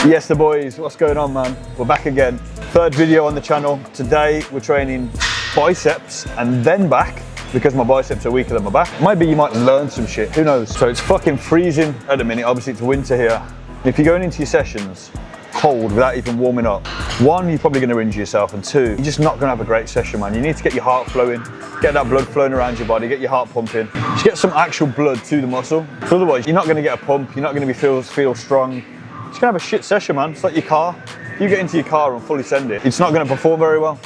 Yes, the boys, what's going on, man? We're back again. Third video on the channel. Today we're training biceps and then back because my biceps are weaker than my back. Maybe you might learn some shit, who knows? So it's fucking freezing at the minute. Obviously it's winter here. If you're going into your sessions cold without even warming up, one, you're probably going to injure yourself, and two, you're just not going to have a great session, man. You need to get your heart flowing, get that blood flowing around your body, get your heart pumping, just get some actual blood to the muscle. Otherwise, you're not going to get a pump, you're not going to feel strong. You're just going to have a shit session, man. It's like your car. If you get into your car and fully send it, it's not going to perform very well.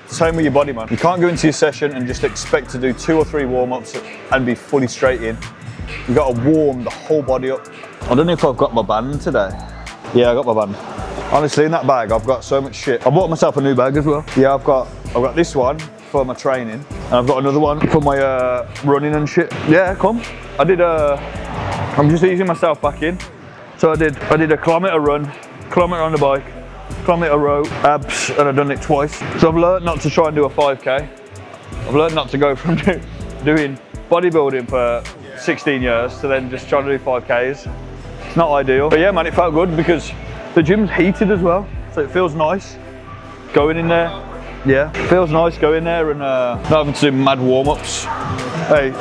Same with your body, man. You can't go into your session and just expect to do 2 or 3 warm-ups and be fully straight in. You've got to warm the whole body up. I don't know if I've got my band today. Yeah, I got my band. Honestly, in that bag, I've got so much shit. I bought myself a new bag as well. Yeah, I've got this one for my training, and I've got another one for my running and shit. Yeah, come. I'm just easing myself back in. So I did a kilometre run, kilometre on the bike, kilometre row, abs, and I've done it twice. So I've learned not to try and do a 5K. I've learned not to go from doing bodybuilding for 16 years to then just trying to do 5Ks. It's not ideal. But yeah, man, it felt good because the gym's heated as well. So it feels nice going in there. Yeah, it feels nice going there and not having to do mad warm-ups. Hey,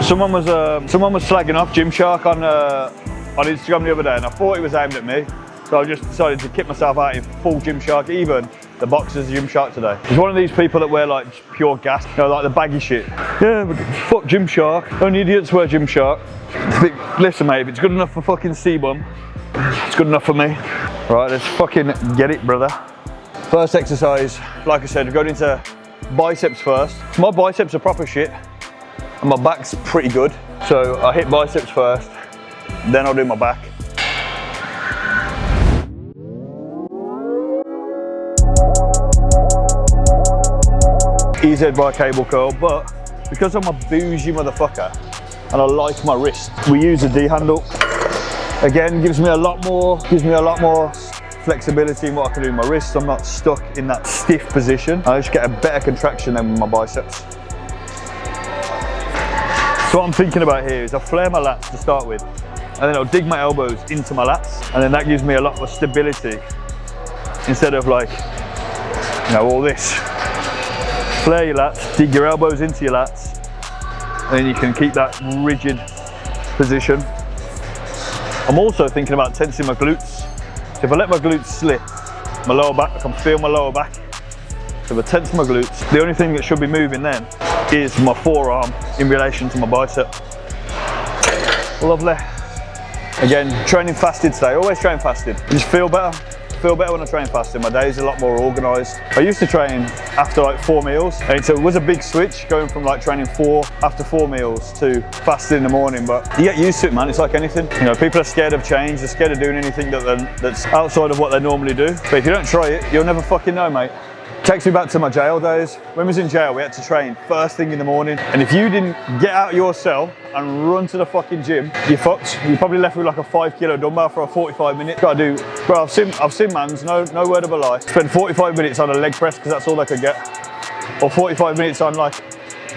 someone was slagging off Gymshark on Instagram the other day, and I thought he was aimed at me. So I just decided to kick myself out in full Gymshark, even the boxers Gymshark today. He's one of these people that wear like pure gas, you know, like the baggy shit. Yeah, but fuck Gymshark. Only idiots wear Gymshark. Listen, mate, if it's good enough for fucking C-Bum, it's good enough for me. Right, let's fucking get it, brother. First exercise, like I said, we're going into biceps first. My biceps are proper shit, and my back's pretty good. So I hit biceps first, then I'll do my back. EZ by cable curl, but because I'm a bougie motherfucker and I like my wrist, we use a D handle. Again, gives me a lot more flexibility in what I can do with my wrist. I'm not stuck in that stiff position. I just get a better contraction than with my biceps. So what I'm thinking about here is I flare my lats to start with, and then I'll dig my elbows into my lats, and then that gives me a lot more stability instead of like, you know, all this. Flare your lats, dig your elbows into your lats, and then you can keep that rigid position. I'm also thinking about tensing my glutes. So if I let my glutes slip, my lower back, I can feel my lower back. So if I tense my glutes, the only thing that should be moving then is my forearm in relation to my bicep. Lovely. Again, training fasted today, always train fasted. I just feel better. Feel better when I train fasted. My day's a lot more organised. I used to train after like 4 meals, and so it was a big switch going from like training after 4 meals to fasting in the morning. But you get used to it, man. It's like anything. You know, people are scared of change. They're scared of doing anything that's outside of what they normally do. But if you don't try it, you'll never fucking know, mate. Takes me back to my jail days. When I was in jail, we had to train first thing in the morning. And if you didn't get out of your cell and run to the fucking gym, you're fucked. You're probably left with like a 5 kilo dumbbell for a 45 minutes. Gotta do, bro, I've seen mans, no word of a lie, spend 45 minutes on a leg press because that's all they could get. Or 45 minutes on like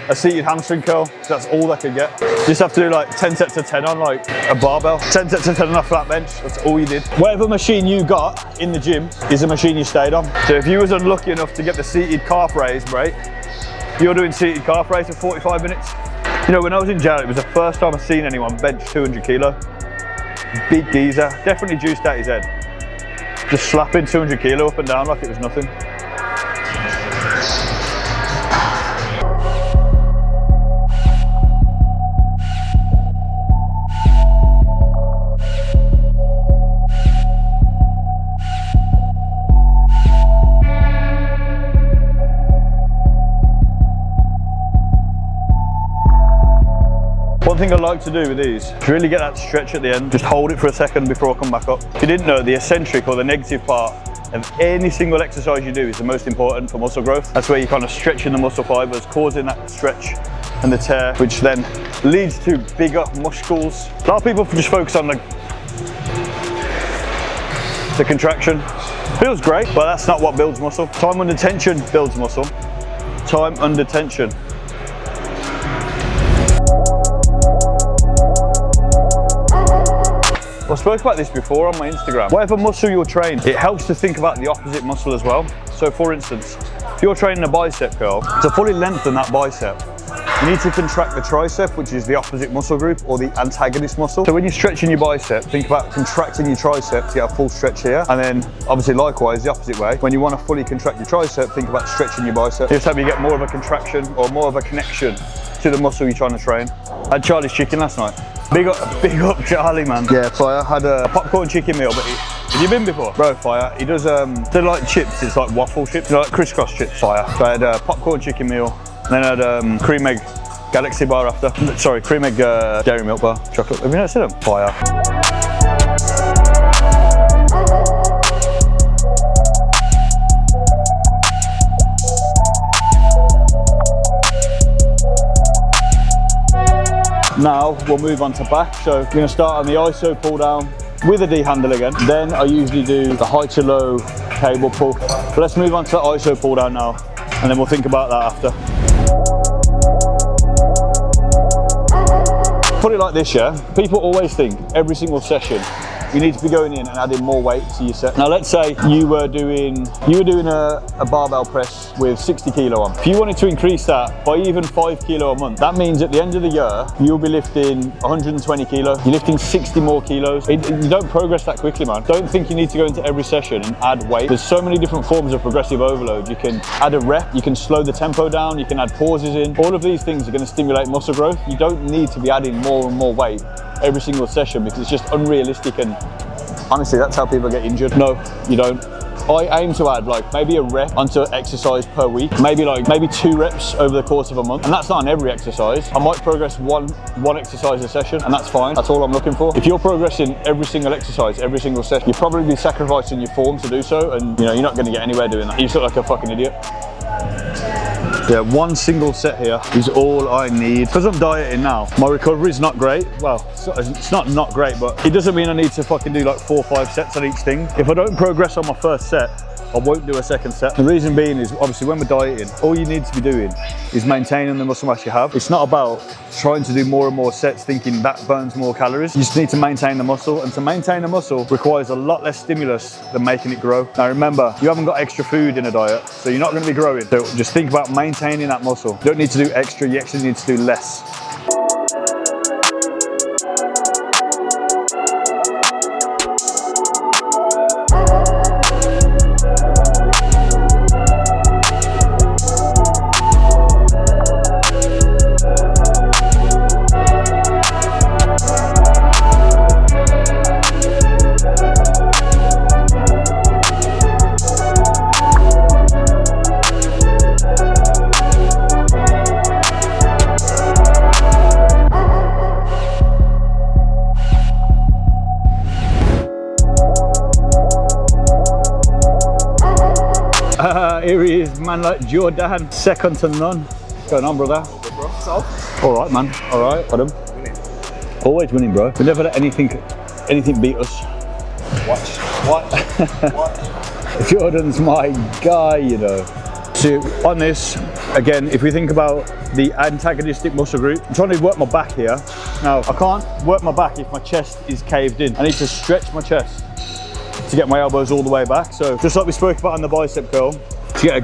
a seated hamstring curl, because that's all they could get. You just have to do like 10 sets of 10 on like a barbell, 10 sets of 10 on a flat bench, that's all you did. Whatever machine you got in the gym is a machine you stayed on. So if you was unlucky enough to get the seated calf raise break, you're doing seated calf raise for 45 minutes. You know, when I was in jail, it was the first time I've seen anyone bench 200 kilo. Big geezer, definitely juiced out his head. Just slapping 200 kilo up and down like it was nothing. One thing I like to do with these is really get that stretch at the end. Just hold it for a second before I come back up. If you didn't know, the eccentric or the negative part of any single exercise you do is the most important for muscle growth. That's where you're kind of stretching the muscle fibers, causing that stretch and the tear, which then leads to bigger muscles. A lot of people just focus on the contraction. Feels great, but that's not what builds muscle. Time under tension builds muscle. Time under tension. What's spoke about this before on my Instagram. Whatever muscle you're training, it helps to think about the opposite muscle as well. So for instance, if you're training a bicep curl, to fully lengthen that bicep, you need to contract the tricep, which is the opposite muscle group or the antagonist muscle. So when you're stretching your bicep, think about contracting your tricep to get a full stretch here. And then obviously likewise, the opposite way. When you want to fully contract your tricep, think about stretching your bicep. This time you get more of a contraction or more of a connection to the muscle you're trying to train. I had Charlie's chicken last night. Big up Charlie, man. Yeah, fire. Had a popcorn chicken meal, but have you been before? Bro, fire. He does, they're like chips, it's like waffle chips, they're like crisscross chips, fire. So I had a popcorn chicken meal, and then I had cream egg Galaxy bar after. Sorry, cream egg dairy milk bar, chocolate. Have you not seen them? Fire. Now we'll move on to back. So we're gonna start on the ISO pull down with a D handle again. Then I usually do the high to low cable pull. But let's move on to the ISO pull down now, and then we'll think about that after. Put it like this, yeah? People always think every single session you need to be going in and adding more weight to your set. Now let's say you were doing a barbell press with 60 kilo on. If you wanted to increase that by even 5 kilo a month, that means at the end of the year, you'll be lifting 120 kilo. You're lifting 60 more kilos. You don't progress that quickly, man. Don't think you need to go into every session and add weight. There's so many different forms of progressive overload. You can add a rep, you can slow the tempo down, you can add pauses in. All of these things are gonna stimulate muscle growth. You don't need to be adding more and more weight every single session because it's just unrealistic, and honestly that's how people get injured. No, you don't. I aim to add like maybe a rep onto exercise per week, maybe 2 reps over the course of a month, and that's not on every exercise. I might progress one exercise a session, and that's fine. That's all I'm looking for. If you're progressing every single exercise, every single session, you'll probably be sacrificing your form to do so, and you're not going to get anywhere doing that. You just look like a fucking idiot. Yeah, one single set here is all I need. Because I'm dieting now, my recovery is not great. Well, it's not great, but it doesn't mean I need to fucking do like 4 or 5 sets on each thing. If I don't progress on my first set, I won't do a second set. The reason being is obviously when we're dieting, all you need to be doing is maintaining the muscle mass you have. It's not about trying to do more and more sets thinking that burns more calories. You just need to maintain the muscle, and to maintain a muscle requires a lot less stimulus than making it grow. Now remember, you haven't got extra food in a diet, so you're not going to be growing. So just think about maintaining that muscle. You don't need to do extra, you actually need to do less. Here he is, man like Jordan, second to none. What's going on, brother? Good, bro. So? All right, man. All right, Adam. Winning. Always winning, bro. We never let anything beat us. Watch. Jordan's my guy, you know. So on this, again, if we think about the antagonistic muscle group, I'm trying to work my back here. Now, I can't work my back if my chest is caved in. I need to stretch my chest to get my elbows all the way back. So just like we spoke about on the bicep curl, to get a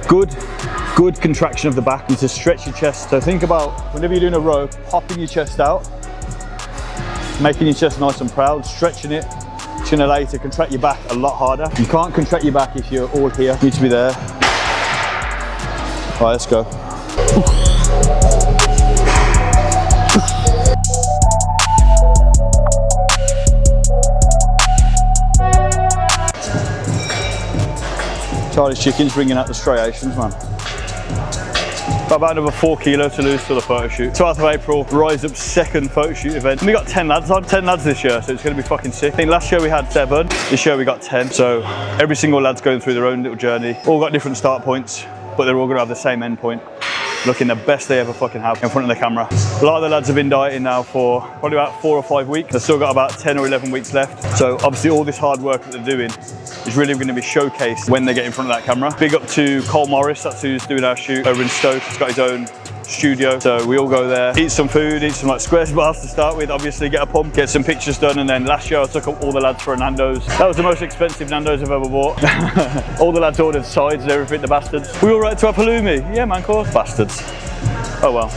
good contraction of the back and to stretch your chest. So think about whenever you're doing a row, popping your chest out, making your chest nice and proud, stretching it. It's gonna allow you to contract your back a lot harder. You can't contract your back if you're all here. You need to be there. All right, let's go. Charlie's chicken's bringing out the striations, man. Got about another 4 kilo to lose till the photo shoot. 12th of April, RiseUp's second photo shoot event. And we got 10 lads on, 10 lads this year, so it's gonna be fucking sick. I think last year we had 7, this year we got 10. So every single lad's going through their own little journey. All got different start points, but they're all gonna have the same end point. Looking the best they ever fucking have in front of the camera. A lot of the lads have been dieting now for probably about 4 or 5 weeks. They've still got about 10 or 11 weeks left. So obviously all this hard work that they're doing is really going to be showcased when they get in front of that camera. Big up to Cole Morris, that's who's doing our shoot over in Stoke. He's got his own studio. So we all go there, eat some food, eat some like squares bars to start with, obviously get a pump, get some pictures done, and then last year I took up all the lads for a Nando's. That was the most expensive Nando's I've ever bought. All the lads ordered sides and everything, the bastards. We all right to have halloumi? Yeah man, of course. Bastards. Oh well.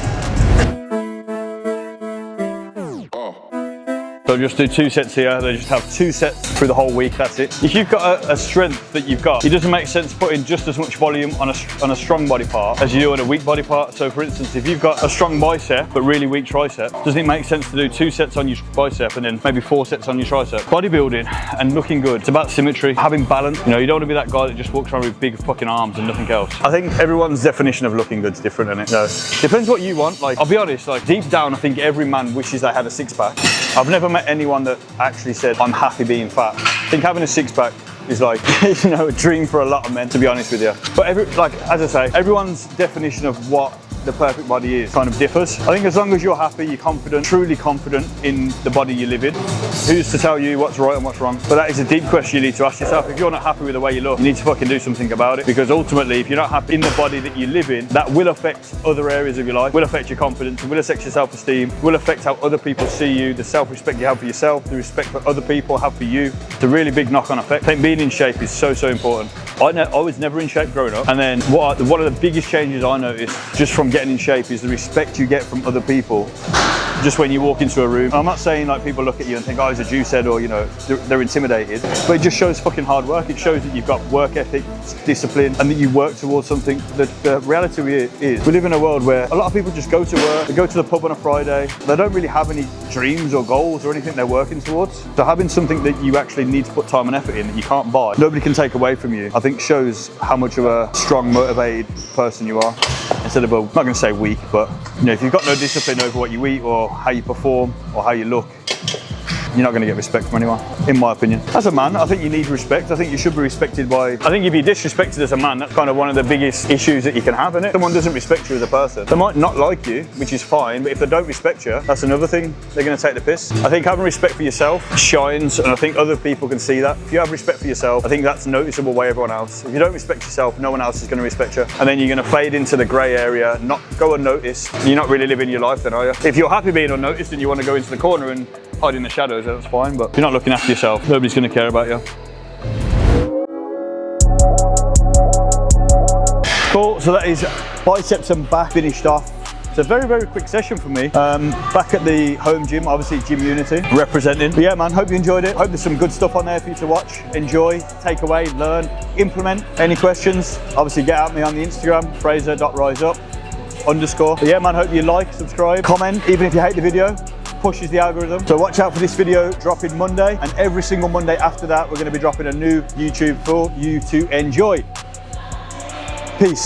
So just do 2 sets here, they just have 2 sets through the whole week, that's it. If you've got a strength that you've got, it doesn't make sense putting just as much volume on a strong body part as you do on a weak body part. So for instance, if you've got a strong bicep but really weak tricep, doesn't it make sense to do 2 sets on your bicep and then maybe 4 sets on your tricep? Bodybuilding and looking good, it's about symmetry, having balance. You know, you don't want to be that guy that just walks around with big fucking arms and nothing else. I think everyone's definition of looking good is different, isn't it? So depends what you want. Like, I'll be honest, like deep down, I think every man wishes they had a 6-pack. I've never met anyone that actually said, I'm happy being fat. I think having a 6-pack is like, you know, a dream for a lot of men, to be honest with you. But as I say, everyone's definition of what the perfect body is kind of differs. I think as long as you're happy, you're confident, truly confident in the body you live in, who's to tell you what's right and what's wrong? But that is a deep question you need to ask yourself. If you're not happy with the way you look, you need to fucking do something about it, because ultimately, if you're not happy in the body that you live in, that will affect other areas of your life, will affect your confidence, will affect your self-esteem, will affect how other people see you, the self-respect you have for yourself, the respect that other people have for you. It's a really big knock-on effect. I think being in shape is so important. I was never in shape growing up, and then one of the biggest changes I noticed just from getting in shape is the respect you get from other people just when you walk into a room. I'm not saying like people look at you and think, oh, he's a Jew said, or you know, they're intimidated, but it just shows fucking hard work. It shows that you've got work ethic, discipline, and that you work towards something. The reality is we live in a world where a lot of people just go to work, they go to the pub on a Friday, they don't really have any dreams or goals or anything they're working towards. So having something that you actually need to put time and effort in that you can't buy, nobody can take away from you, I think shows how much of a strong, motivated person you are. Instead of, I'm not going to say weak, but you know, if you've got no discipline over what you eat or how you perform or how you look, you're not going to get respect from anyone, in my opinion. As a man, I think you need respect. I think you should be respected by, I think if you're disrespected as a man, that's kind of one of the biggest issues that you can have, isn't it? Someone doesn't respect you as a person. They might not like you, which is fine, but if they don't respect you, that's another thing. They're going to take the piss. I think having respect for yourself shines, and I think other people can see that. If you have respect for yourself, I think that's noticeable by everyone else. If you don't respect yourself, no one else is going to respect you. And then you're going to fade into the grey area, not go unnoticed. You're not really living your life then, are you? If you're happy being unnoticed and you want to go into the corner and hide in the shadows, that's fine, but if you're not looking after yourself, nobody's going to care about you. Cool, so that is biceps and back finished off. It's a very, very quick session for me. Back at the home gym, obviously Gym Unity, representing. But yeah, man, hope you enjoyed it. Hope there's some good stuff on there for you to watch, enjoy, take away, learn, implement. Any questions, obviously get at me on the Instagram, fraser.riseup_. But yeah, man, hope you like, subscribe, comment, even if you hate the video. Pushes the algorithm. So watch out for this video dropping Monday, and every single Monday after that we're going to be dropping a new YouTube for you to enjoy. Peace.